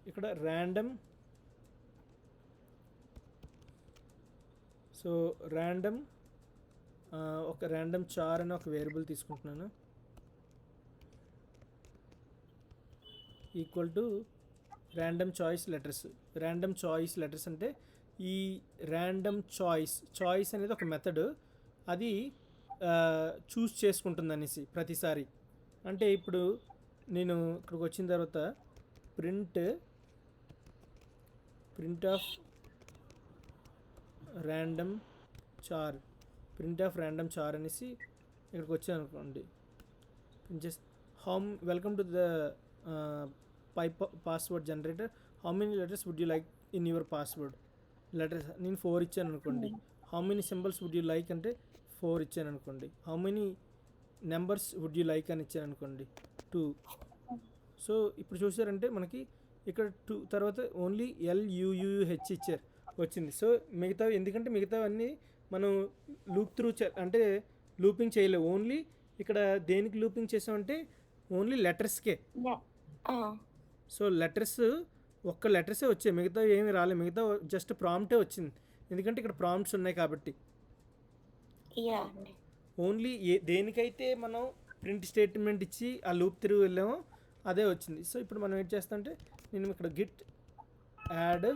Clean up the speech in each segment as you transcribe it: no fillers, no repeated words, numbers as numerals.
ఇక్కడ random. So random ఒక random చార్ అని ఒక వేరియబుల్ తీసుకుంటున్నాను, equal to random choice letters. Random choice letters అంటే ఈ ర్యాండమ్ చాయిస్ అనేది ఒక మెథడ్, అది చూస్ చేసుకుంటుంది అనేసి ప్రతిసారి. అంటే ఇప్పుడు నేను ఇక్కడికి వచ్చిన తర్వాత ప్రింట్ ఆఫ్ ర్యాండమ్ చార్ అనేసి ఇక్కడికి వచ్చాను అనుకోండి. Welcome to the password generator, how many letters would you like in your password. Letters నేను 4 ఇచ్చాను అనుకోండి. How many symbols would you like అంటే 4 ఇచ్చాను అనుకోండి. How many numbers would you like అని ఇచ్చాను అనుకోండి 2. సో ఇప్పుడు చూసారంటే మనకి ఇక్కడ 2 తర్వాత ఓన్లీ LUUH ఇచ్చారు వచ్చింది. సో మిగతావి ఎందుకంటే మిగతావన్నీ మనం లూప్ త్రూ అంటే లూపింగ్ చేయలేవు. ఓన్లీ ఇక్కడ దేనికి లూపింగ్ చేసామంటే ఓన్లీ లెటర్స్కే. సో లెటర్స్ ఒక్క లెటర్సే వచ్చాయి, మిగతా ఏమి రాలేదు. మిగతా జస్ట్ ప్రాంప్టే వచ్చింది, ఎందుకంటే ఇక్కడ ప్రాంప్ట్స్ ఉన్నాయి కాబట్టి. ఓన్లీ దేనికైతే మనం ప్రింట్ స్టేట్మెంట్ ఇచ్చి ఆ లూప్ త్రూ వెళ్ళామో అదే వచ్చింది. సో ఇప్పుడు మనం ఏం చేస్తాం అంటే నేను ఇక్కడ Git add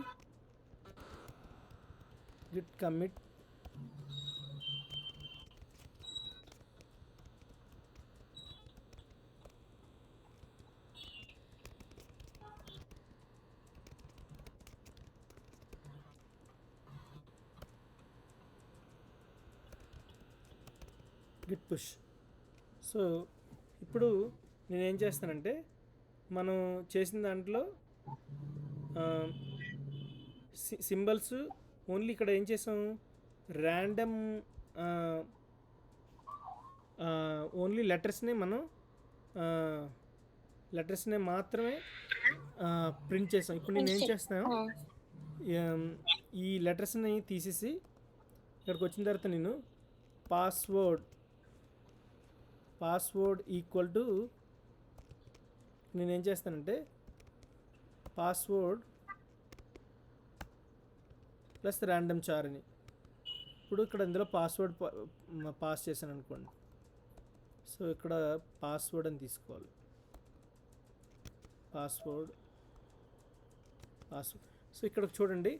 Git commit Git push. So ఇప్పుడు నేనేం చేస్తానంటే మనం చేసిన దాంట్లో సింబల్స్ ఓన్లీ ఇక్కడ ఏం చేసాం, ర్యాండమ్ ఓన్లీ లెటర్స్ని మనం లెటర్స్ని మాత్రమే ప్రింట్ చేసాం. ఇప్పుడు నేను ఏం చేస్తాను, ఈ లెటర్స్ని తీసేసి ఇక్కడికి వచ్చిన తర్వాత నేను పాస్వర్డ్ ఈక్వల్ టు నేనేం చేస్తానంటే పాస్వర్డ్ ప్లస్ ర్యాండమ్ చార్ అని. ఇప్పుడు ఇక్కడ ఇందులో పాస్వర్డ్ పాస్ చేశాను అనుకోండి. సో ఇక్కడ పాస్వర్డ్ అని తీసుకోవాలి. పాస్వర్డ్. సో ఇక్కడ చూడండి,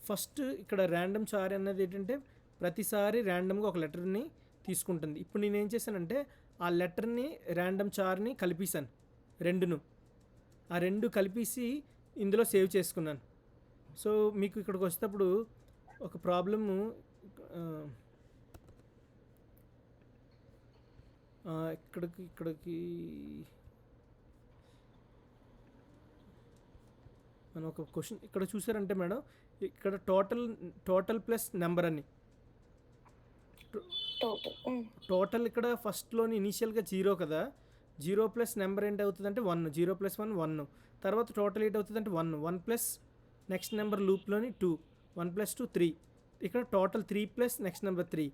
ఫస్ట్ ఇక్కడ ర్యాండమ్ చార్ అన్నది ఏంటంటే ప్రతిసారి ర్యాండమ్గా ఒక లెటర్ని తీసుకుంటుంది. ఇప్పుడు నేను ఏం చేశానంటే ఆ లెటర్ని ర్యాండమ్ చార్ని కలిపేశాను, ఆ రెండు కలిపేసి ఇందులో సేవ్ చేసుకున్నాను. సో మీకు ఇక్కడికి వచ్చేటప్పుడు ఒక ప్రాబ్లము, ఇక్కడికి మనం ఒక క్వశ్చన్ ఇక్కడ చూసారంటే మేడం, ఇక్కడ టోటల్ ప్లస్ నెంబర్ అని టోటల్ ఇక్కడ ఫస్ట్లోని ఇనీషియల్గా 0 కదా, 0 ప్లస్ నెంబర్ ఏంటి అవుతుంది అంటే 1, 0 ప్లస్ 1 1. తర్వాత టోటల్ ఏంటి అవుతుంది అంటే 1 ప్లస్ నెక్స్ట్ నెంబర్ లూప్లోని 2, 1 ప్లస్ 2 3. ఇక్కడ total 3 plus next number 3,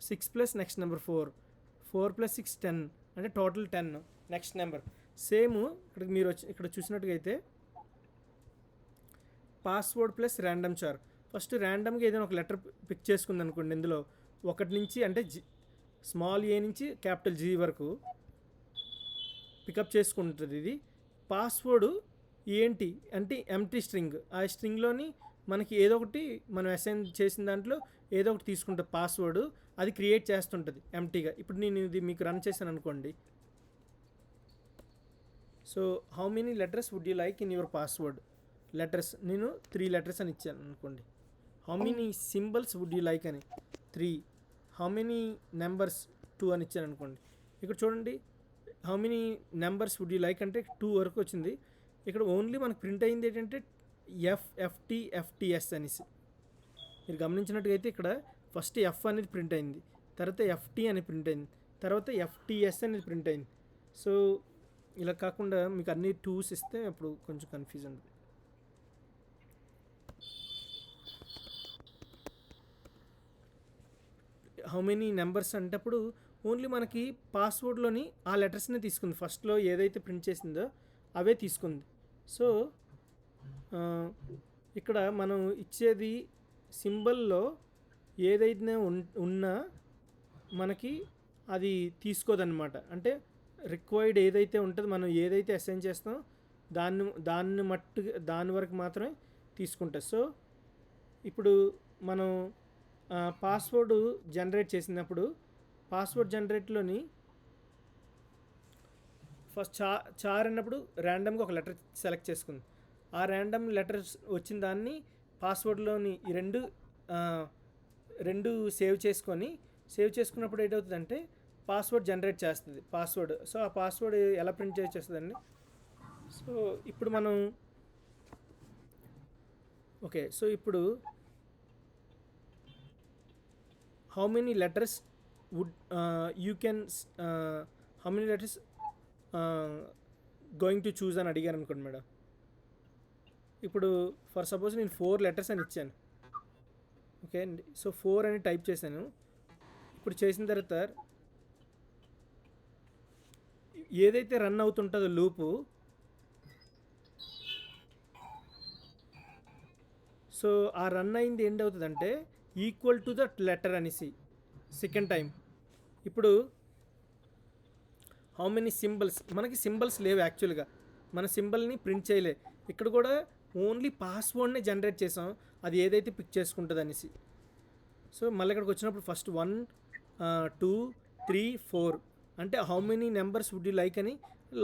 6 plus next number 4 plus 6 10, అంటే టోటల్ 10 నెక్స్ట్ నెంబర్. సేమ్ ఇక్కడ మీరు ఇక్కడ చూసినట్టుగా అయితే పాస్వర్డ్ ప్లస్ ర్యాండమ్ చార్. ఫస్ట్ ర్యాండమ్గా ఏదైనా ఒక లెటర్ పిక్ చేసుకుంది అనుకోండి, ఇందులో 1 నుంచి అంటే స్మాల్ ఏ నుంచి క్యాపిటల్ G వరకు పికప్ చేసుకుంటుంది. ఇది పాస్వర్డ్ ఏంటి అంటే ఎంటీ స్ట్రింగ్, ఆ స్ట్రింగ్లోని మనకి ఏదో ఒకటి మనం అసైన్ చేసిన దాంట్లో ఏదో ఒకటి తీసుకుంటుంది పాస్వర్డ్, అది క్రియేట్ చేస్తుంటుంది ఎంటీగా. ఇప్పుడు నేను ఇది మీకు రన్ చేశాను అనుకోండి. So how many letters would you like in your password. Letters నేను 3 లెటర్స్ అని ఇచ్చాను అనుకోండి. How many symbols would you like అని 3, హౌ మెనీ నెంబర్స్ 2 అని ఇచ్చాను అనుకోండి. ఇక్కడ చూడండి, how many numbers would you like అంటే 2 వరకు వచ్చింది. ఇక్కడ ఓన్లీ మనకు ప్రింట్ అయింది ఏంటంటే FTS అనేసి. మీరు గమనించినట్టుగైతే ఇక్కడ ఫస్ట్ F అనేది ప్రింట్ అయింది, తర్వాత FT అని ప్రింట్ అయింది, తర్వాత FTS అనేది ప్రింట్ అయింది. సో ఇలా కాకుండా మీకు అన్ని 2s ఇస్తే అప్పుడు కొంచెం కన్ఫ్యూజ్ ఉంటుంది. హౌ మెనీ నెంబర్స్ అంటే అప్పుడు ఓన్లీ మనకి పాస్వర్డ్లోని ఆ లెటర్స్ని తీసుకుంది, ఫస్ట్లో ఏదైతే ప్రింట్ చేసిందో అవే తీసుకుంది. సో ఇక్కడ మనం ఇచ్చేది సింబల్లో ఏదైతే ఉన్నా మనకి అది తీసుకోదన్నమాట. అంటే రిక్వైర్డ్ ఏదైతే ఉంటుందో, మనం ఏదైతే అసైన్ చేస్తామో దాని వరకు మాత్రమే తీసుకుంటుంది. సో ఇప్పుడు మనం పాస్వర్డ్ జనరేట్ చేసినప్పుడు పాస్వర్డ్ జనరేట్లోని ఫస్ట్ చార్ అన్నప్పుడు ర్యాండమ్గా ఒక లెటర్ సెలెక్ట్ చేసుకుంది. ఆ ర్యాండమ్ లెటర్స్ వచ్చిన దాన్ని పాస్వర్డ్లోని ఈ రెండు సేవ్ చేసుకున్నప్పుడు ఏంటవుతుందంటే పాస్వర్డ్ జనరేట్ చేస్తుంది పాస్వర్డ్. సో ఆ పాస్వర్డ్ ఎలా ప్రింట్ చేస్తుందండి. సో ఇప్పుడు మనం ఓకే, సో ఇప్పుడు how many letters would how many letters going to choose అని అడిగారు అనుకోండి మేడం. ఇప్పుడు ఫర్ సపోజ్ నేను 4 లెటర్స్ అని ఇచ్చాను. ఓకే అండి, సో 4 అని టైప్ చేశాను. ఇప్పుడు చేసిన తర్వాత ఏదైతే రన్ అవుతుంటుందో లూపు, సో ఆ రన్ అయింది ఏంటవుతుందంటే ఈక్వల్ టు దట్ లెటర్ అనేసి సెకండ్ టైం. ఇప్పుడు హౌ మెనీ సింబల్స్, మనకి సింబల్స్ లేవు యాక్చువల్గా, మన సింబల్ని ప్రింట్ చేయలే. ఇక్కడ కూడా ఓన్లీ పాస్వర్డ్నే జనరేట్ చేసాం, అది ఏదైతే పిక్ చేసుకుంటుంది అనేసి. సో మళ్ళీ ఇక్కడికి వచ్చినప్పుడు ఫస్ట్ 1 2 3 4 అంటే how many numbers would you like అని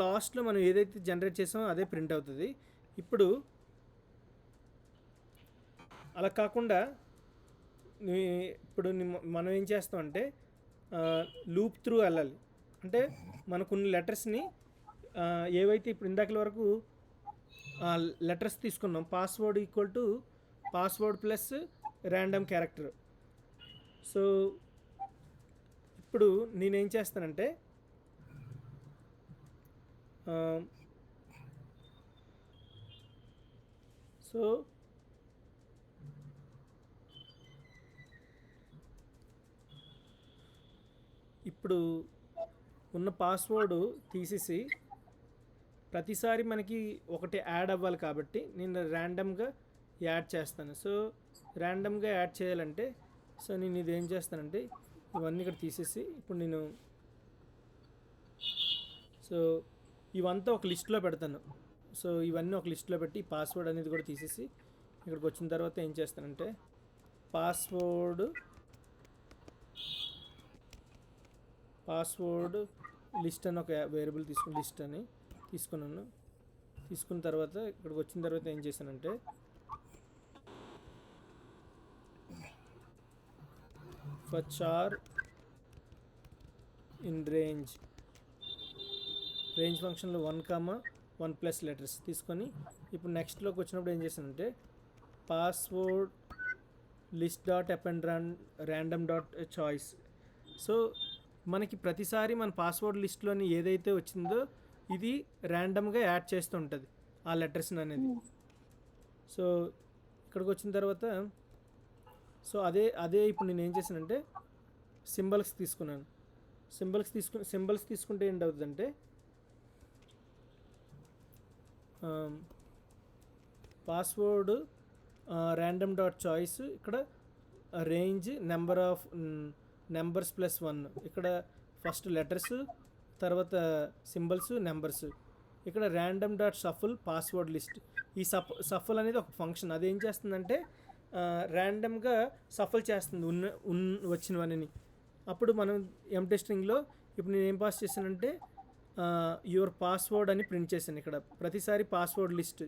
లాస్ట్లో మనం ఏదైతే జనరేట్ చేసామో అదే ప్రింట్ అవుతుంది. ఇప్పుడు అలా కాకుండా మనం ఏం చేస్తామంటే లూప్ త్రూ వెళ్ళాలి. అంటే మనకున్న లెటర్స్ని ఏవైతే ఇప్పుడు ఇందాకల వరకు లెటర్స్ తీసుకున్నాం, password equal to password plus random character. So ఇప్పుడు నేనేం చేస్తానంటే సో ఇప్పుడు ఉన్న పాస్వర్డ్ తీసేసి ప్రతిసారి మనకి ఒకటి యాడ్ అవ్వాలి కాబట్టి నేను ర్యాండమ్గా యాడ్ చేస్తాను. సో ర్యాండమ్గా యాడ్ చేయాలంటే సో నేను ఇది ఏం చేస్తానంటే ఇవన్నీ ఇక్కడ తీసేసి ఇప్పుడు నేను సో ఇవంతా ఒక లిస్ట్లో పెడతాను. సో ఇవన్నీ ఒక లిస్ట్లో పెట్టి పాస్వర్డ్ అనేది కూడా తీసేసి ఇక్కడికి వచ్చిన తర్వాత ఏం చేస్తానంటే పాస్వర్డ్ లిస్ట్ అని ఒక వేరియబుల్ లిస్ట్ అని తీసుకున్నాను. తీసుకున్న తర్వాత ఇక్కడికి వచ్చిన తర్వాత ఏం చేశానంటే ఫర్ చార్ ఇన్ రేంజ్ ఫంక్షన్లో 1 ప్లస్ లెటర్స్ తీసుకొని ఇప్పుడు నెక్స్ట్లోకి వచ్చినప్పుడు ఏం చేశానంటే password list dot append random dot choice. So మనకి ప్రతిసారి మన పాస్వర్డ్ లిస్ట్లోని ఏదైతే వచ్చిందో ఇది ర్యాండమ్గా యాడ్ చేస్తూ ఉంటుంది ఆ లెటర్స్ని అనేది. సో ఇక్కడికి వచ్చిన తర్వాత సో అదే ఇప్పుడు నేను ఏం చేశానంటే సింబల్స్ తీసుకున్నాను. సింబల్స్ తీసుకుంటే ఏంటవుతుందంటే పాస్వర్డ్ ర్యాండమ్ డాట్ చాయిస్, ఇక్కడ రేంజ్ నెంబర్స్ ప్లస్ 1, ఇక్కడ ఫస్ట్ లెటర్స్, తర్వాత సింబల్స్, నెంబర్స్, ఇక్కడ random dot shuffle password list. ఈ షఫుల్ అనేది ఒక ఫంక్షన్, అది ఏం చేస్తుందంటే ర్యాండమ్గా షఫుల్ చేస్తుంది వచ్చినవన్నీ. అప్పుడు మనం ఎంప్టీ స్ట్రింగ్లో ఇప్పుడు నేను ఏం పాస్ చేశానంటే యువర్ పాస్వర్డ్ అని ప్రింట్ చేశాను. ఇక్కడ ప్రతిసారి పాస్వర్డ్ లిస్ట్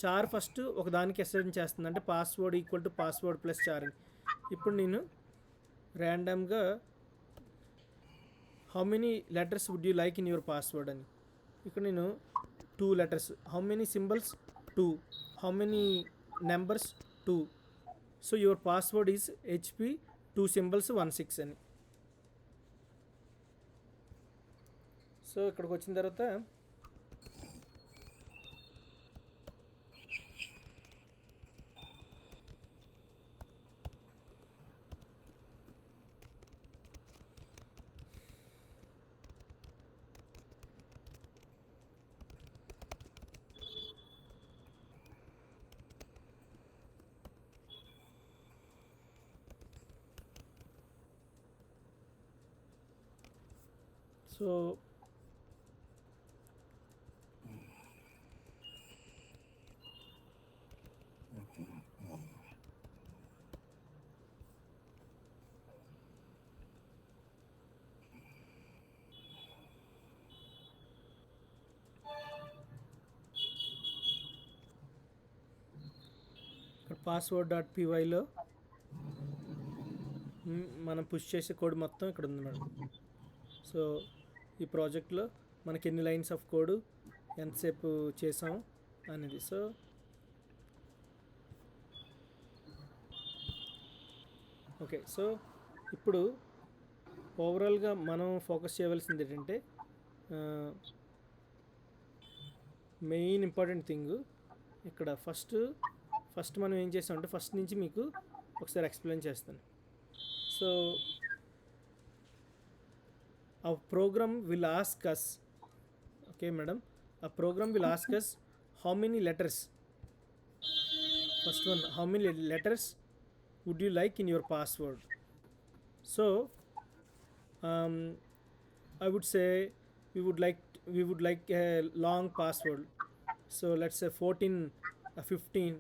చార్ ఫస్ట్ ఒక దానికి అసైన్ చేస్తుంది, అంటే password equal to password plus char అని. ఇప్పుడు నేను ర్యాండమ్గా how many letters would you like in your password అని, ఇక్కడ నేను 2 letters, how many symbols 2, how many numbers 2, so your password is HP 2 symbols 16 అని. సో ఇక్కడికి వచ్చిన తర్వాత సో ఇక్కడ పాస్వర్డ్ డాట్ పీవైలో మనం పుష్ చేసే కోడ్ మొత్తం ఇక్కడ ఉంది మేడం. సో ఈ ప్రాజెక్ట్లో మనకి ఎన్ని లైన్స్ ఆఫ్ కోడ్ ఎంతసేపు చేసాం అనేది. సో ఓకే, సో ఇప్పుడు ఓవరాల్గా మనం ఫోకస్ చేయవలసింది ఏంటంటే మెయిన్ ఇంపార్టెంట్ థింగ్ ఇక్కడ ఫస్ట్ మనం ఏం చేస్తామంటే ఫస్ట్ నుంచి మీకు ఒకసారి ఎక్స్ప్లెయిన్ చేస్తాను. So a program will ask us, okay madam, a program will ask us how many letters, first one, how many letters would you like in your password. So I would say we would like a long password, so let's say 14 15,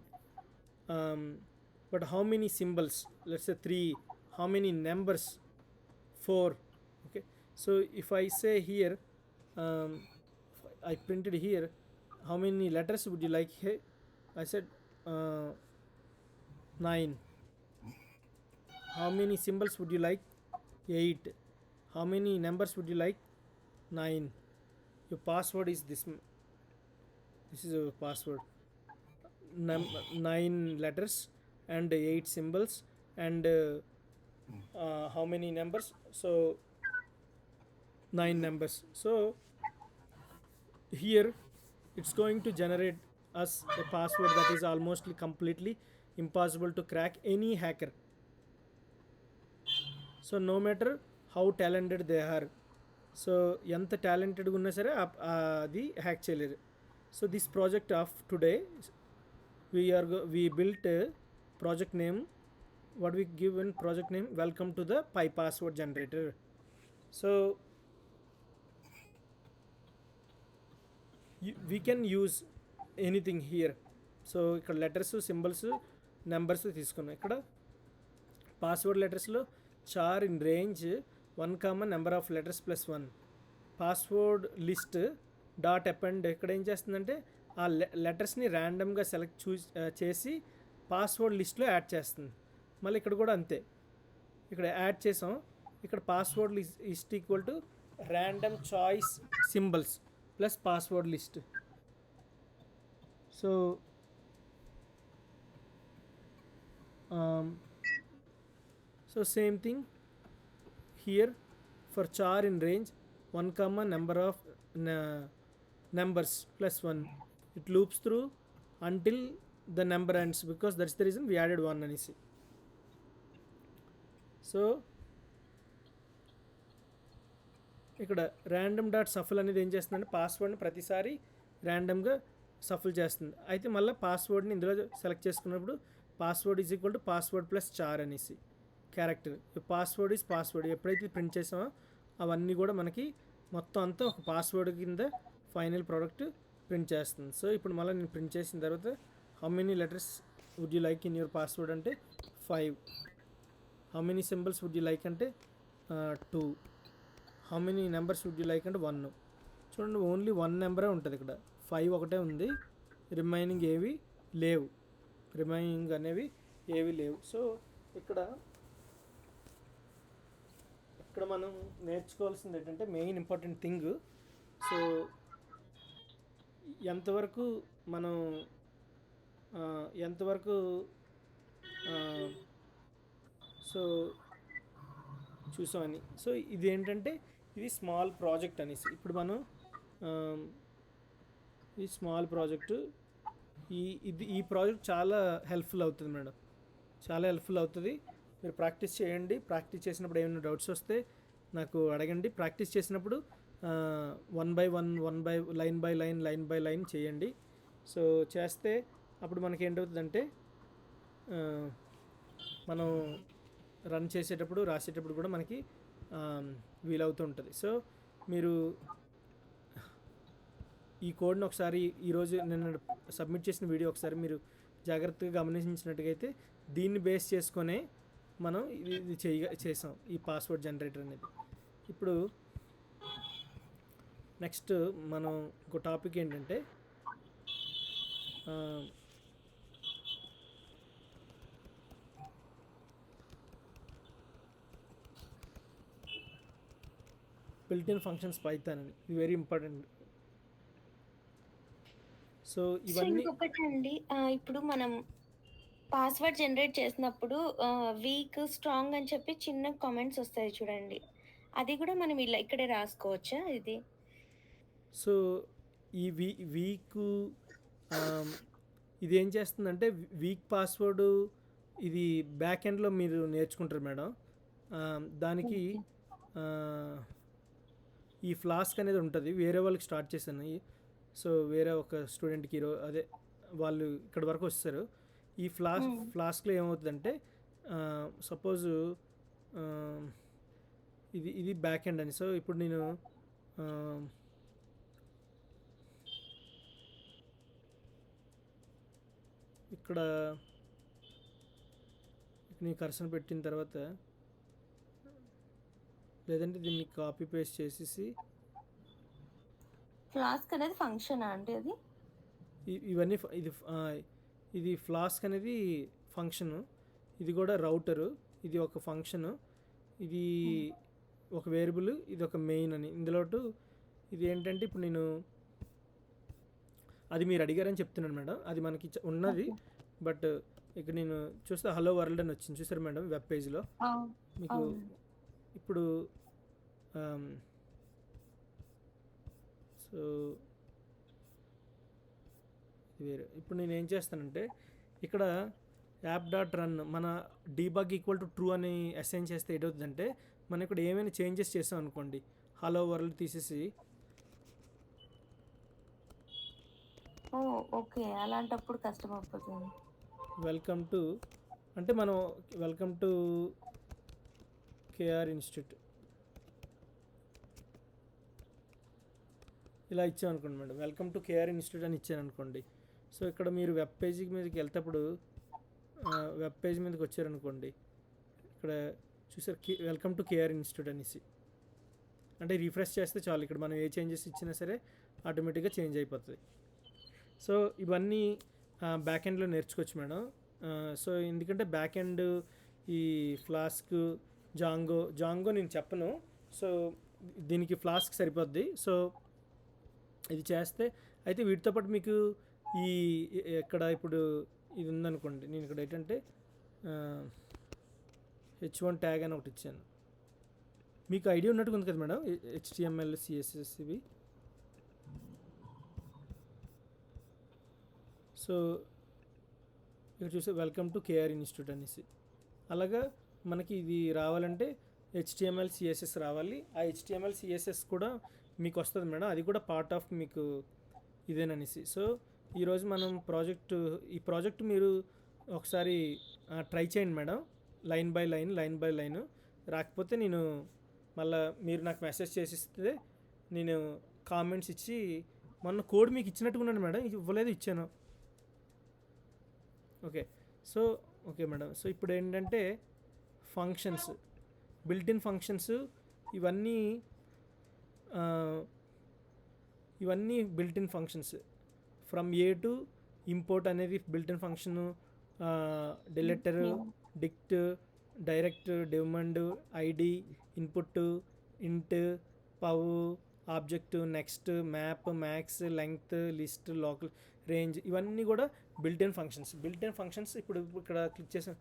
but how many symbols, let's say 3, how many numbers, 4. Okay, so if I say here, I printed here, how many letters would you like here, I said 9. How many symbols would you like, 8. How many numbers would you like, 9. Your password is this is your password, 9 letters and 8 symbols and how many numbers, so 9 numbers. So here it's going to generate us a password that is almost completely impossible to crack any hacker. So no matter how talented they are, so ఎంత టాలెంటెడ్గా ఉన్నా సరే అది hack చేయలేరు. So this project of today we built a project name, what we give in project name, welcome to the PyPassword generator. So we can use anything here. So ఇక్కడ letters, symbols, numbers తీసుకున్నాం. ఇక్కడ password లెటర్స్లో char in range 1, number of letters +1, password list dot append. ఇక్కడ ఏం చేస్తుందంటే ఆ లెటర్స్ని ర్యాండమ్గా select చేసి పాస్వర్డ్ లిస్ట్లో యాడ్ చేస్తుంది. మళ్ళీ ఇక్కడ కూడా అంతే, ఇక్కడ యాడ్ చేసాం. ఇక్కడ password list equal to random choice symbols plus password list. So same thing here for char in range 1, number of numbers +1, it loops through until the number ends, because that's the reason we added 1 అనేసి. So ఇక్కడ random dot Safal అనేది ఏం చేస్తుందంటే పాస్వర్డ్ని ప్రతిసారి ర్యాండమ్గా సఫల్ చేస్తుంది. అయితే మళ్ళీ పాస్వర్డ్ని ఇందులో సెలెక్ట్ చేసుకున్నప్పుడు password is equal to password plus char అనేసి క్యారెక్టర్. పాస్వర్డ్ ఈజ్ పాస్వర్డ్ ఎప్పుడైతే ప్రింట్ చేసామో అవన్నీ కూడా మనకి మొత్తం అంతా ఒక పాస్వర్డ్ కింద ఫైనల్ ప్రోడక్ట్ ప్రింట్ చేస్తుంది. సో ఇప్పుడు మళ్ళీ నేను ప్రింట్ చేసిన తర్వాత how many letters would you like in your password అంటే 5. How many symbols would you like అంటే 2. How many numbers would you like అంటే 1. చూడండి, ఓన్లీ 1 నెంబరే ఉంటుంది ఇక్కడ, 5 ఒకటే ఉంది, రిమైనింగ్ ఏవి లేవు, రిమైనింగ్ అనేవి ఏవి లేవు. సో ఇక్కడ మనం నేర్చుకోవాల్సింది ఏంటంటే మెయిన్ ఇంపార్టెంట్ థింగ్. సో ఎంతవరకు సో చూసామని. సో ఇది ఏంటంటే ఇది స్మాల్ ప్రాజెక్ట్ అనేసి. ఇప్పుడు మనం ఈ స్మాల్ ప్రాజెక్టు ఈ ప్రాజెక్ట్ చాలా హెల్ప్ఫుల్ అవుతుంది మేడం, చాలా హెల్ప్ఫుల్ అవుతుంది. మీరు ప్రాక్టీస్ చేయండి. ప్రాక్టీస్ చేసినప్పుడు ఏమైనా డౌట్స్ వస్తే నాకు అడగండి. ప్రాక్టీస్ చేసినప్పుడు 1 by 1 లైన్ బై లైన్ చేయండి. సో చేస్తే అప్పుడు మనకి ఏంటవుతుందంటే మనం రన్ చేసేటప్పుడు రాసేటప్పుడు కూడా మనకి వీలవుతూ ఉంటుంది. సో మీరు ఈ కోడ్ని ఒకసారి ఈరోజు నిన్న సబ్మిట్ చేసిన వీడియో ఒకసారి మీరు జాగ్రత్తగా గమనించినట్టుగైతే దీన్ని బేస్ చేసుకొనే మనం ఇది చేసాం ఈ పాస్వర్డ్ జనరేటర్ అనేది. ఇప్పుడు నెక్స్ట్ మనం ఇంకో టాపిక్ ఏంటంటే built in functions Python అని. ఇది వెరీ ఇంపార్టెంట్. సో ఇవన్నీ ఇంకొకటి అండి, ఇప్పుడు మనం పాస్వర్డ్ జనరేట్ చేసినప్పుడు వీక్, స్ట్రాంగ్ అని చెప్పి చిన్న కామెంట్స్ వస్తాయి చూడండి. అది కూడా మనం ఇలా ఇక్కడే రాసుకోవచ్చా ఇది? సో ఈ వీక్ ఇది ఏం చేస్తుందంటే వీక్ పాస్వర్డ్ ఇది బ్యాక్ ఎండ్లో మీరు నేర్చుకుంటారు మేడం. దానికి ఈ ఫ్లాస్క్ అనేది ఉంటుంది, వేరే వాళ్ళకి స్టార్ట్ చేశాను. సో వేరే ఒక స్టూడెంట్కి అదే వాళ్ళు ఇక్కడ వరకు వస్తారు. ఈ ఫ్లాస్క్లో ఏమవుతుందంటే సపోజ్ ఇది బ్యాక్ ఎండ్ అని. సో ఇప్పుడు నేను ఇక్కడ నేను కర్సన్ పెట్టిన తర్వాత లేదంటే దీన్ని కాపీ పేస్ట్ చేసేసి ఫ్లాస్క్ అనేది ఫంక్షన్ అండి అది? ఇవన్నీ ఇది ఫ్లాస్క్ అనేది ఫంక్షను, ఇది కూడా రౌటరు, ఇది ఒక ఫంక్షను, ఇది ఒక వేరియబుల్, ఇది ఒక మెయిన్ అని. ఇందులో ఇది ఏంటంటే ఇప్పుడు నేను అది మీరు అడిగారని చెప్తున్నాను మేడం, అది మనకి ఉన్నది. బట్ ఇక్కడ నేను చూస్తే హలో వరల్డ్ అని వచ్చింది చూసారు మేడం వెబ్ పేజ్లో మీకు. ఇప్పుడు సో వేరే ఇప్పుడు నేను ఏం చేస్తానంటే ఇక్కడ యాప్ డాట్ రన్ మన డీబగ్ ఈక్వల్ టు ట్రూ అని అసైన్ చేస్తే ఏటవుతుందంటే మనం ఇక్కడ ఏమైనా చేంజెస్ చేసాం అనుకోండి, హలో వరల్డ్ తీసేసి ఓకే, అలాంటప్పుడు కష్టం అయిపోతుంది. వెల్కమ్ టు అంటే మనం వెల్కమ్ టు కేఆర్ ఇన్స్టిట్యూట్ ఇలా ఇచ్చాం అనుకోండి madam, welcome to K R institute అని ఇచ్చాను అనుకోండి. సో ఇక్కడ మీరు వెబ్ పేజీ మీదకి వెళ్తేప్పుడు వెబ్ పేజ్ మీదకి వచ్చారనుకోండి, ఇక్కడ చూసారు వెల్కమ్ టు కేఆర్ ఇన్స్టిట్యూట్ అనేసి అంటే రిఫ్రెష్ చేస్తే చాలు, ఇక్కడ మనం ఏ చేంజెస్ ఇచ్చినా సరే ఆటోమేటిక్గా చేంజ్ అయిపోతుంది. సో ఇవన్నీ బ్యాక్ ఎండ్లో నేర్చుకోవచ్చు మేడం. సో ఎందుకంటే బ్యాక్ ఎండ్ ఈ ఫ్లాస్క్ జాంగో నేను చెప్పను, సో దీనికి ఫ్లాస్క్ సరిపోద్ది. సో ఇది చేస్తే అయితే వీటితో పాటు మీకు ఈ ఇక్కడ ఇప్పుడు ఇది ఉందనుకోండి, నేను ఇక్కడ ఏంటంటే H1 ట్యాగ్ అని ఒకటి ఇచ్చాను, మీకు ఐడియా ఉన్నట్టుగా ఉంది కదా మేడం, HTML CSS ఇవి. సో ఇక్కడ చూస్తే వెల్కమ్ టు కేఆర్ ఇన్స్టిట్యూట్ అనేసి అలాగా మనకి ఇది రావాలంటే HTML CSS రావాలి. ఆ HTML CSS కూడా మీకు వస్తుంది మేడం, అది కూడా పార్ట్ ఆఫ్ మీకు ఇదేననేసి. సో ఈరోజు మనం ఈ ప్రాజెక్ట్ మీరు ఒకసారి ట్రై చేయండి మేడం, లైన్ బై లైన్. రాకపోతే నేను మళ్ళీ మీరు నాకు మెసేజ్ చేసిస్తే నేను కామెంట్స్ ఇచ్చి మొన్న కోడ్ మీకు ఇచ్చినట్టుకున్నాను మేడం, ఇవ్వలేదు ఇచ్చాను. Okay madam. సో ఇప్పుడు ఏంటంటే ఫంక్షన్స్, బిల్ట్ ఇన్ ఫంక్షన్స్ ఇవన్నీ built in functions. From A to import అనేది built in function, deleter, dict, direct, demand, ID, input, int, pow, object, next, map, max, length, list, local, range, ఇవన్నీ కూడా built in functions. ఇప్పుడు ఇక్కడ click చేసాం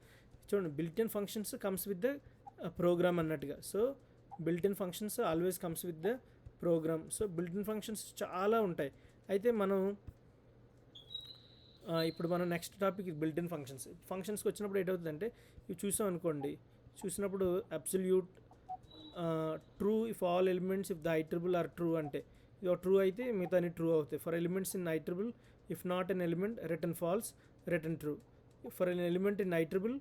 చూడండి, built in functions comes with the program అన్నట్టుగా. So built in functions always comes with the program. So built in functions చాలా ఉంటాయి. అయితే ఇప్పుడు మనం నెక్స్ట్ టాపిక్ బిల్ట్ ఇన్ ఫంక్షన్స్కి వచ్చినప్పుడు ఏంటవుతుందంటే ఇవి చూసాం అనుకోండి, చూసినప్పుడు absolute true if all elements if the iterable are true అంటే ఇది ట్రూ అయితే మిగతా అన్ని ట్రూ అవుతాయి. For elements in iterable if not an element return false, return true. For an element in iterable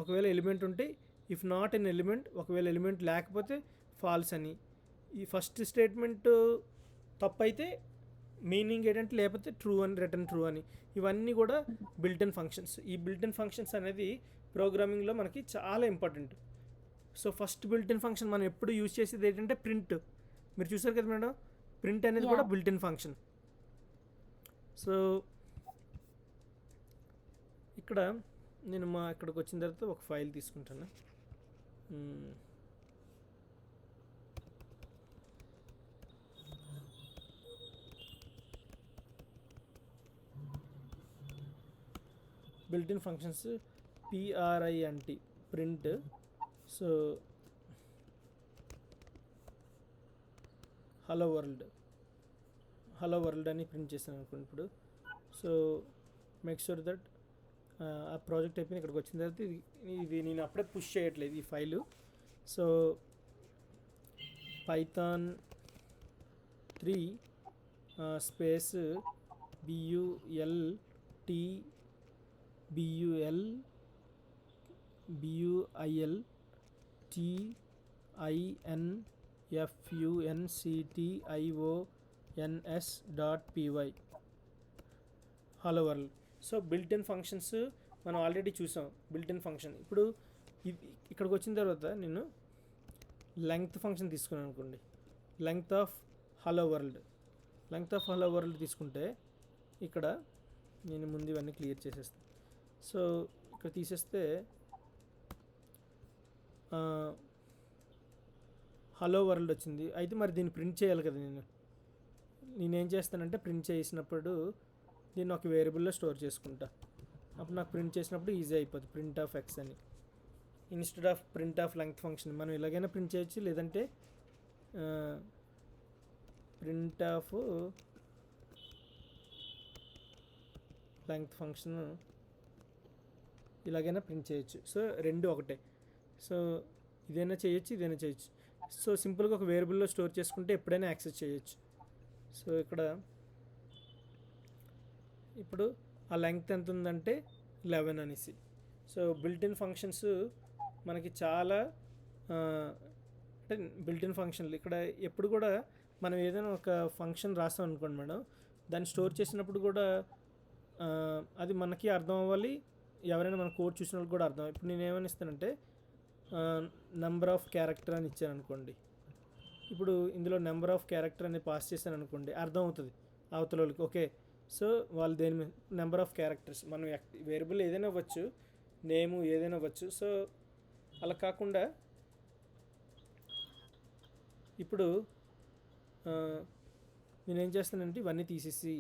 ఒకవేళ ఎలిమెంట్ ఉంటే, ఇఫ్ నాట్ ఎన్ ఎలిమెంట్ ఒకవేళ element లేకపోతే ఫాల్స్ అని. ఈ ఫస్ట్ స్టేట్మెంట్ తప్పు అయితే మీనింగ్ ఏంటంటే లేకపోతే ట్రూ అని రిటర్న్ ట్రూ అని, ఇవన్నీ కూడా బిల్ట్ ఇన్ ఫంక్షన్స్. ఈ బిల్ట్ ఇన్ ఫంక్షన్స్ అనేది ప్రోగ్రామింగ్లో మనకి చాలా important. So first built in function మనం ఎప్పుడు యూజ్ చేసేది ఏంటంటే ప్రింట్. మీరు చూసారు కదా మేడం, ప్రింట్ అనేది కూడా Yeah. Built in function. So ఇక్కడ నేను ఇక్కడికి వచ్చిన తర్వాత ఒక ఫైల్ తీసుకుంటాను. Built in functions PRINT print. So hello world అని ప్రింట్ చేశాను అనుకోండి ఇప్పుడు. సో మేక్ షూర్ దట్ ఆ ప్రాజెక్ట్ అయిపోయింది. ఇక్కడికి వచ్చిన తర్వాత ఇది నేను అప్పుడే పుష్ చేయట్లేదు ఈ file. So Python 3 space BULTINFUNCTIONS.py hello world. So built in functions మనం ఆల్రెడీ చూసాం. బిల్ట్ ఇన్ ఫంక్షన్ ఇప్పుడు ఇక్కడికి వచ్చిన తర్వాత నేను లెంగ్త్ ఫంక్షన్ తీసుకున్నాను అనుకోండి. లెంగ్త్ ఆఫ్ హలో వరల్డ్ తీసుకుంటే ఇక్కడ నేను ముందు ఇవన్నీ క్లియర్ చేసేస్తాను. సో ఇక్కడ తీసేస్తే హలో వరల్డ్ వచ్చింది. అయితే మరి దీన్ని ప్రింట్ చేయాలి కదా. నేనేం చేస్తానంటే ప్రింట్ చేసినప్పుడు దీన్ని ఒక వేరియబుల్లో స్టోర్ చేసుకుంటా. అప్పుడు నాకు ప్రింట్ చేసినప్పుడు ఈజీ అయిపోతుంది. ప్రింట్ ఆఫ్ ఎక్స్ అని instead of print of length function మనం ఇలాగైనా ప్రింట్ చేయొచ్చు, లేదంటే ప్రింట్ ఆఫ్ లెంగ్త్ ఫంక్షన్ ఇలాగైనా ప్రింట్ చేయొచ్చు. సో రెండు ఒకటే. సో ఇదైనా చేయొచ్చు. సో సింపుల్గా ఒక వేరియబుల్లో స్టోర్ చేసుకుంటే ఎప్పుడైనా యాక్సెస్ చేయొచ్చు. సో ఇక్కడ ఇప్పుడు ఆ లెంగ్త్ ఎంత ఉందంటే 11 అనేసి. సో బిల్ట్ ఇన్ ఫంక్షన్స్ మనకి చాలా అంటే బిల్ట్ ఇన్ ఫంక్షన్లు ఇక్కడ ఎప్పుడు కూడా మనం ఏదైనా ఒక ఫంక్షన్ రాస్తాం అనుకోండి మేడం, దాన్ని స్టోర్ చేసినప్పుడు కూడా అది మనకి అర్థం అవ్వాలి, ఎవరైనా మన కోడ్ చూసిన వాళ్ళకి కూడా అర్థం. ఇప్పుడు నేను ఏమని ఇస్తానంటే నెంబర్ ఆఫ్ క్యారెక్టర్ అని ఇచ్చాను అనుకోండి. ఇప్పుడు ఇందులో నెంబర్ ఆఫ్ క్యారెక్టర్ అని పాస్ చేశాను అనుకోండి, అర్థం అవుతుంది అవతల వాళ్ళకి. ఓకే, సో వాళ్ళు దేని మీద నెంబర్ ఆఫ్ క్యారెక్టర్స్ మనం వేరియబుల్ ఏదైనా అవ్వచ్చు, నేము ఏదైనా అవ్వచ్చు. సో అలా కాకుండా ఇప్పుడు నేనేం చేస్తానంటే ఇవన్నీ తీసేసి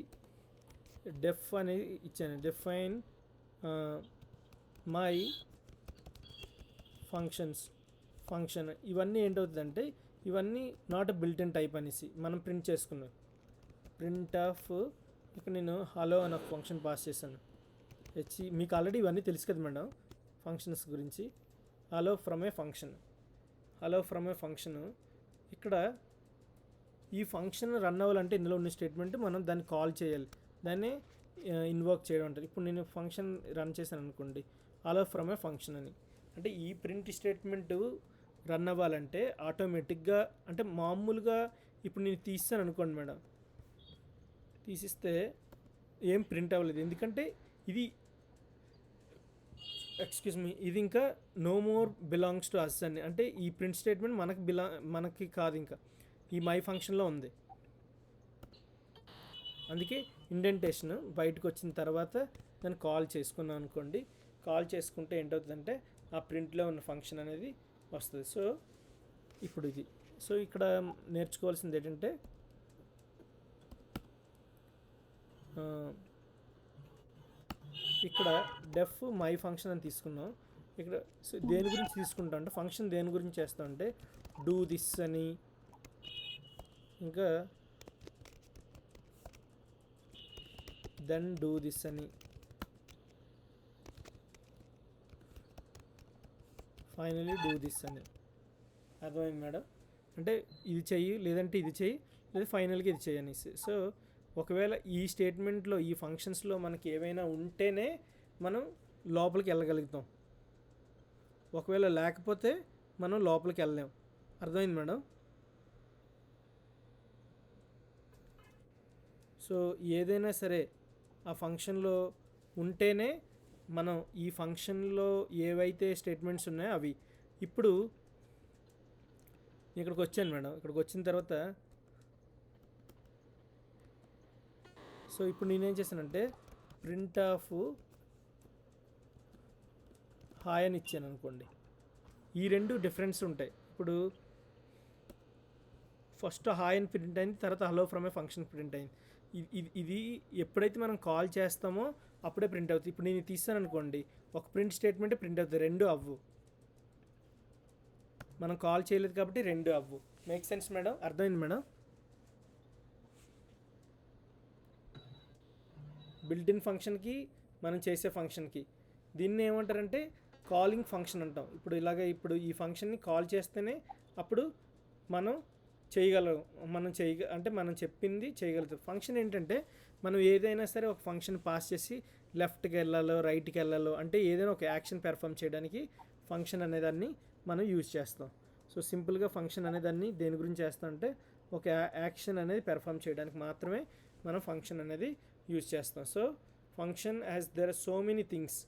డెఫ్ అనేది ఇచ్చాను. Define my function. ఇవన్నీ ఏంటవుతుందంటే ఇవన్నీ not a built in type అనేసి మనం ప్రింట్ చేసుకున్నాం. ప్రింట్ ఆఫ్ ఇక్కడ నేను హలో అని ఒక ఫంక్షన్ పాస్ చేశాను. మీకు ఆల్రెడీ ఇవన్నీ తెలుసు కదా మేడం ఫంక్షన్స్ గురించి. Hello from A function. ఇక్కడ ఈ ఫంక్షన్ రన్ అవ్వాలంటే ఇందులో ఉన్న స్టేట్మెంట్ మనం దాన్ని కాల్ చేయాలి, దాన్ని ఇన్వోక్ చేయడం అంటారు. ఇప్పుడు నేను ఫంక్షన్ రన్ చేశాను అనుకోండి, హలో ఫ్రమ్ ఏ ఫంక్షన్ అని. అంటే ఈ ప్రింట్ స్టేట్మెంట్ రన్ అవ్వాలంటే ఆటోమేటిక్గా, అంటే మామూలుగా ఇప్పుడు నేను తీస్తాను అనుకోండి మేడం, తీసిస్తే ఏం ప్రింట్ అవ్వలేదు. ఎందుకంటే ఇది ఇది ఇంకా no more belongs to us అని. అంటే ఈ ప్రింట్ స్టేట్మెంట్ మనకి కాదు, ఇంకా ఈ మై ఫంక్షన్లో ఉంది. అందుకే ఇండెంటేషన్ బయటకు వచ్చిన తర్వాత నేను కాల్ చేసుకున్నాను అనుకోండి. కాల్ చేసుకుంటే ఏంటవుతుందంటే ఆ ప్రింట్లో ఉన్న ఫంక్షన్ అనేది వస్తుంది. సో ఇప్పుడు ఇది. సో ఇక్కడ నేర్చుకోవాల్సింది ఏంటంటే ఇక్కడ డెఫ్ మై ఫంక్షన్ అని తీసుకున్నాం. ఇక్కడ దేని గురించి తీసుకుంటాం అంటే ఫంక్షన్ దేని గురించి చేస్తాం అంటే డూ దిస్ అని, ఇంకా దెన్ డూ దిస్ అని, ఫైనలీ డూ దిస్ అని. అర్థమైంది మేడం? అంటే ఇది చెయ్యి, లేదంటే ఇది చెయ్యి, లేదా ఫైనల్గా ఇది చెయ్యి అనేసి. సో ఒకవేళ ఈ స్టేట్మెంట్లో ఈ ఫంక్షన్స్లో మనకి ఏవైనా ఉంటేనే మనం లోపలికి వెళ్ళగలుగుతాం. ఒకవేళ లేకపోతే మనం లోపలికి వెళ్ళలేం. అర్థమైంది మేడం? సో ఏదైనా సరే ఆ ఫంక్షన్లో ఉంటేనే మనం ఈ ఫంక్షన్లో ఏవైతే స్టేట్మెంట్స్ ఉన్నాయో అవి. ఇప్పుడు ఇక్కడికి వచ్చాను మేడం. ఇక్కడికి వచ్చిన తర్వాత సో ఇప్పుడు నేనేం చేశానంటే ప్రింట్ ఆఫ్ హాయ్ అని ఇచ్చాను అనుకోండి. ఈ రెండు డిఫరెన్స్ ఉంటాయి. ఇప్పుడు ఫస్ట్ హాయ్ అని ప్రింట్ అయింది, తర్వాత hello from A function print అయింది. ఇది ఎప్పుడైతే మనం కాల్ చేస్తామో అప్పుడే ప్రింట్ అవుతుంది. ఇప్పుడు నేను తీస్తాను అనుకోండి, ఒక ప్రింట్ స్టేట్మెంట్ ప్రింట్ అవుతుంది, రెండు అవ్వు. మనం కాల్ చేయలేదు కాబట్టి రెండు అవ్వు. Make sense madam? అర్థమైంది మేడం? బిల్ట్ ఇన్ ఫంక్షన్కి మనం చేసే ఫంక్షన్కి దీన్ని ఏమంటారంటే కాలింగ్ ఫంక్షన్ అంటాం. ఇప్పుడు ఈ ఫంక్షన్ని కాల్ చేస్తేనే అప్పుడు మనం చేయగలం. అంటే మనం చెప్పింది చేయగలుగుతాం. ఫంక్షన్ ఏంటంటే మనం ఏదైనా సరే ఒక ఫంక్షన్ పాస్ చేసి లెఫ్ట్కి వెళ్ళాలో రైట్కి వెళ్ళాలో అంటే ఏదైనా ఒక యాక్షన్ పెర్ఫామ్ చేయడానికి ఫంక్షన్ అనేదాన్ని మనం యూజ్ చేస్తాం. సో సింపుల్గా ఫంక్షన్ అనేదాన్ని దేని గురించి చేస్తాం అంటే ఒక యాక్షన్ అనేది పెర్ఫామ్ చేయడానికి మాత్రమే మనం ఫంక్షన్ అనేది యూజ్ చేస్తాం. So function as there are so many things.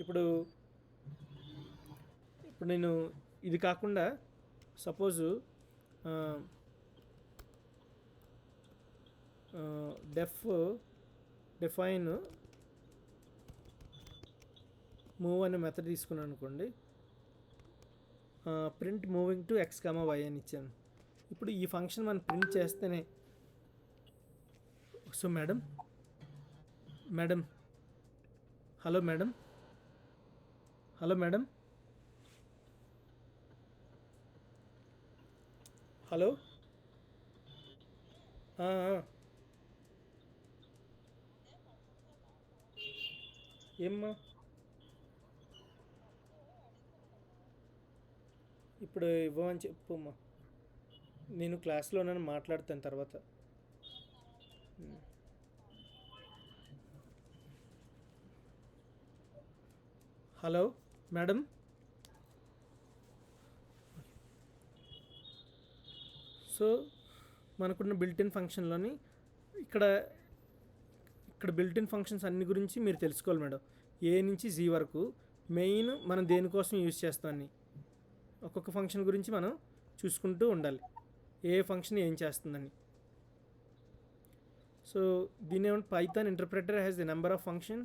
ఇప్పుడు నేను ఇది కాకుండా సపోజు డిఫైన్ మూవ్ అనే మెథడ్ తీసుకున్నాను అనుకోండి. Print moving to x comma y అని ఇచ్చాను. ఇప్పుడు ఈ ఫంక్షన్ మనం ప్రింట్ చేస్తేనే so madam hello madam hello ఏమ్మా ఇప్పుడు ఇవ్వమని చెప్పమ్మా. నేను క్లాస్లో నన్ను మాట్లాడతాను తర్వాత. Hello madam. సో మనకున్న బిల్ట్-ఇన్ ఫంక్షన్లోని ఇక్కడ బిల్ట్-ఇన్ ఫంక్షన్స్ అన్ని గురించి మీరు తెలుసుకోవాలి మేడం. ఏ నుంచి జీ వరకు మెయిన్ మనం దేనికోసం యూజ్ చేస్తామని ఒక్కొక్క ఫంక్షన్ గురించి మనం చూసుకుంటూ ఉండాలి, ఏ ఫంక్షన్ ఏం చేస్తుందని. సో దీని ఏమంటే Python interpreter has the number of function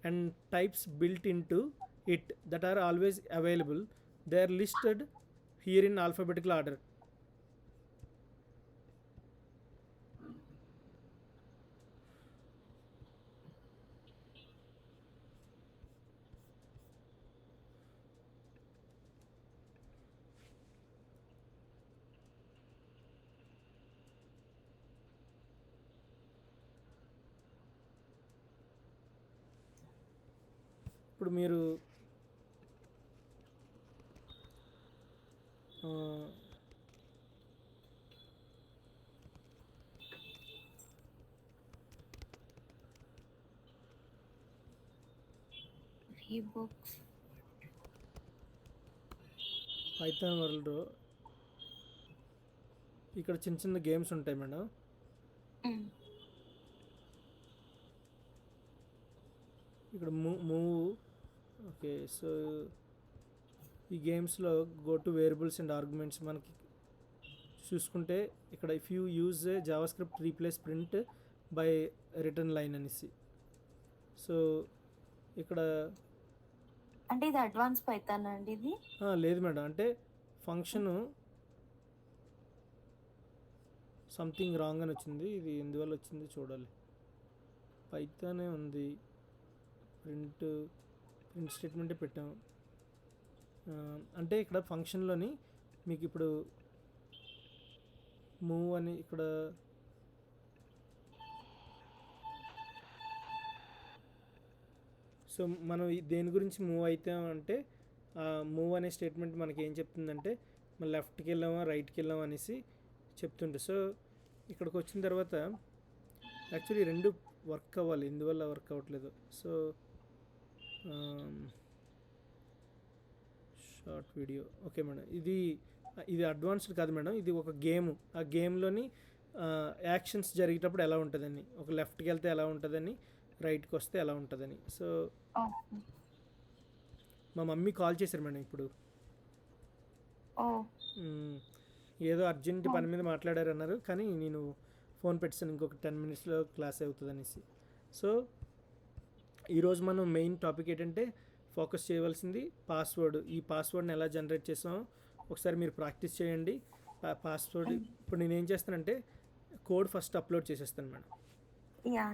and types built in to it that are always available. They are listed here in alphabetical order. ఇప్పుడు మీరు పైథాన్ వరల్డ్ ఇక్కడ చిన్న చిన్న గేమ్స్ ఉంటాయి మేడం. ఇక్కడ మూవ్ ఓకే. సో ఈ గేమ్స్లో go to variables and arguments మనకి చూసుకుంటే ఇక్కడ if you use Java script replace print by return line అనేసి. సో ఇక్కడ అంటే ఇది అడ్వాన్స్ పైథాన్ అండి ఇది? లేదు మేడం, అంటే ఫంక్షను సంథింగ్ రాంగ్ అని వచ్చింది. ఇది ఎందువల్ల వచ్చింది చూడాలి. పైథానే ఉంది, ప్రింట్ స్టేట్మెంటే పెట్టాం. అంటే ఇక్కడ ఫంక్షన్లోని మీకు ఇప్పుడు మూవ్ అని ఇక్కడ సో మనం దేని గురించి మూవ్ అవుతాం అంటే మూవ్ అనే స్టేట్మెంట్ మనకి ఏం చెప్తుందంటే మనం లెఫ్ట్కి వెళ్ళామా రైట్కి వెళ్ళామా అనేసి చెప్తుంటే. సో ఇక్కడికి వచ్చిన తర్వాత యాక్చువల్లీ రెండు వర్క్ అవ్వాలి, ఎందువల్ల వర్క్ అవ్వట్లేదు. So short video okay madam. ఇది అడ్వాన్స్డ్ కాదు మేడం, ఇది ఒక గేమ్. ఆ గేమ్లోని యాక్షన్స్ జరిగేటప్పుడు ఎలా ఉంటుందని, ఒక లెఫ్ట్కి వెళ్తే ఎలా ఉంటుందని, రైట్కి వస్తే ఎలా ఉంటుందని. So okay. మా మమ్మీ కాల్ చేశారు మేడం ఇప్పుడు. ఓహ్! మ్, ఏదో అర్జెంట్ పని మీద మాట్లాడారన్నారు, కానీ నేను ఫోన్ పెట్టాను ఇంకొక 10 మినిట్స్లో క్లాస్ అవుతుంది అనేసి. సో ఈరోజు మనం మెయిన్ టాపిక్ ఏంటంటే ఫోకస్ చేయవలసింది పాస్వర్డ్. ఈ పాస్వర్డ్ని ఎలా జనరేట్ చేసామో ఒకసారి మీరు ప్రాక్టీస్ చేయండి. పాస్వర్డ్ ఇప్పుడు నేను ఏం చేస్తానంటే కోడ్ ఫస్ట్ అప్లోడ్ చేసేస్తాను మేడం. యాహ్!